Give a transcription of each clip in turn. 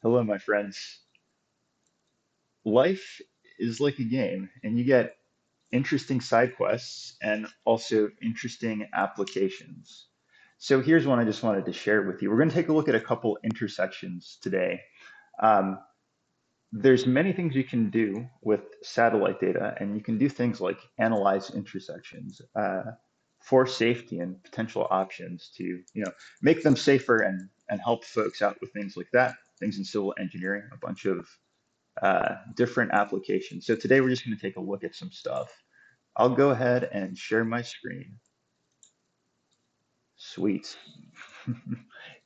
Hello, my friends. Life is like a game, and you get interesting side quests and also interesting applications. So here's one I just wanted to share with you. We're going to take a look at a couple intersections today. Um, there's many things you can do with satellite data, and you can do things like analyze intersections for safety and potential options to, make them safer and help folks out with things like that. Things in civil engineering, a bunch of different applications. So today we're just going to take a look at some stuff. I'll go ahead and share my screen. Sweet.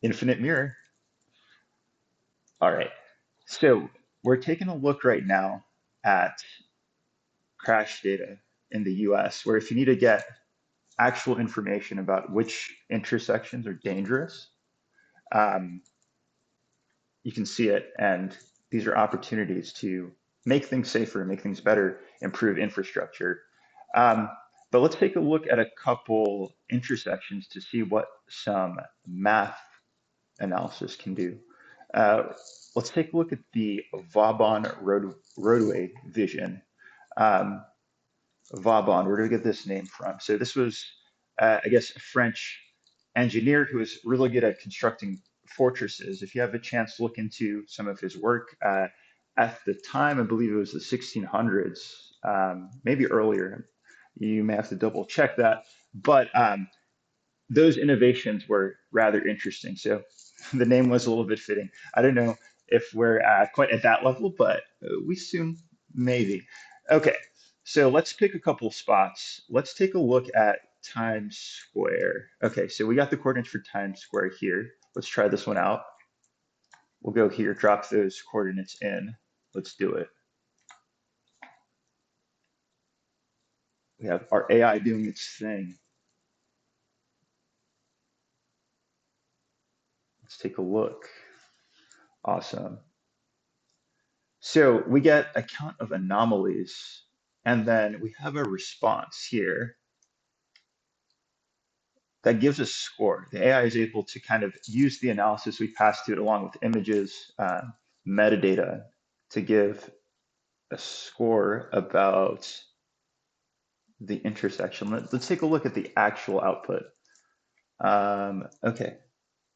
Infinite mirror. All right. So we're taking a look right now at crash data in the US, where if you need to get actual information about which intersections are dangerous, um, you can see it. And these are opportunities to make things safer, make things better, improve infrastructure. Um, but let's take a look at a couple intersections to see what some math analysis can do. Uh, let's take a look at the roadway vision. Um, Vauban, where do we get this name from? So this was, I guess, a French engineer who was really good at constructing fortresses. If you have a chance to look into some of his work, at the time, I believe it was the 1600s, maybe earlier. You may have to double check that. But those innovations were rather interesting. So the name was a little bit fitting. I don't know if we're quite at that level, but we soon maybe. Okay, so let's pick a couple spots. Let's take a look at Times Square. Okay, so we got the coordinates for Times Square here. Let's try this one out. We'll go here, drop those coordinates in. Let's do it. We have our AI doing its thing. Let's take a look. Awesome. So we get a count of anomalies, and then we have a response here that gives us score. The AI is able to kind of use the analysis we pass to it along with images, metadata to give a score about the intersection. Let's take a look at the actual output. Okay,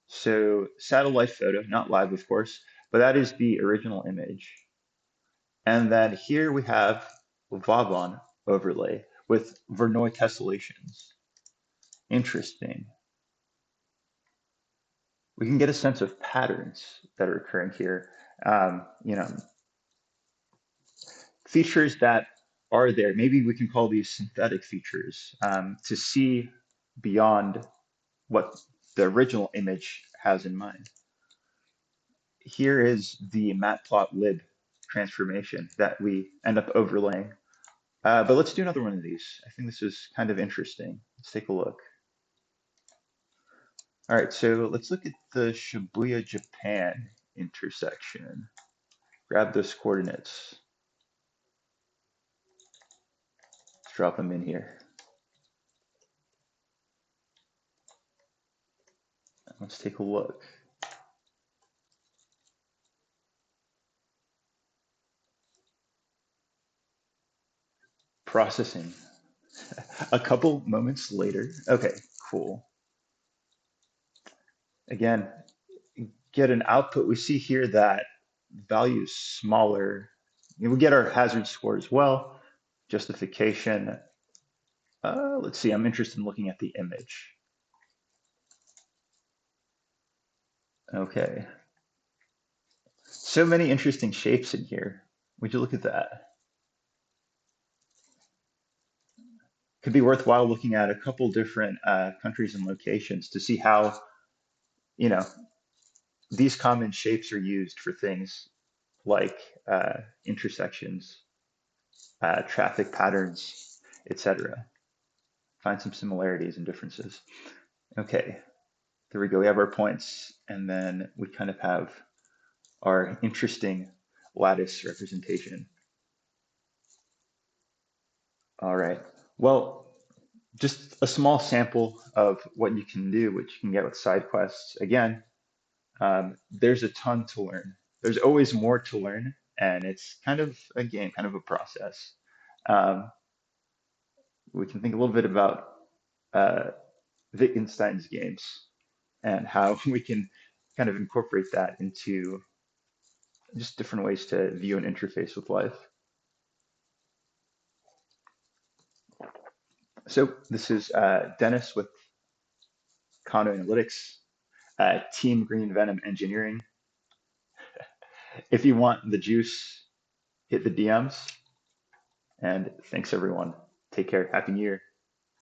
so satellite photo, not live, of course, but that is the original image. And then here we have Vauban overlay with Verneuil tessellations. Interesting. We can get a sense of patterns that are occurring here. You know, features that are there. Maybe we can call these synthetic features to see beyond what the original image has in mind. Here is the matplotlib transformation that we end up overlaying. But let's do another one of these. I think this is kind of interesting. Let's take a look. All right, so let's look at the Shibuya, Japan intersection. Grab those coordinates. Let's drop them in here. Let's take a look. Processing. A couple moments later. Okay, cool. Again, get an output. We see here that value is smaller. We get our hazard score as well. Justification. Let's see, I'm interested in looking at the image. Okay. So many interesting shapes in here. Would you look at that? Could be worthwhile looking at a couple different countries and locations to see how, you know, these common shapes are used for things like intersections, traffic patterns, etc. Find some similarities and differences. Okay, there we go. We have our points, and then we kind of have our interesting lattice representation. All right. Well, just a small sample of what you can do, which you can get with side quests. Again, there's a ton to learn. there's always more to learn, and it's kind of a game, kind of a process. Um, we can think a little bit about uh, Wittgenstein's games and how we can kind of incorporate that into just different ways to view and interface with life. So this is Dennis with Condo Analytics, Team Green Venom Engineering. If you want the juice, hit the DMs. And thanks everyone. Take care. Happy New Year.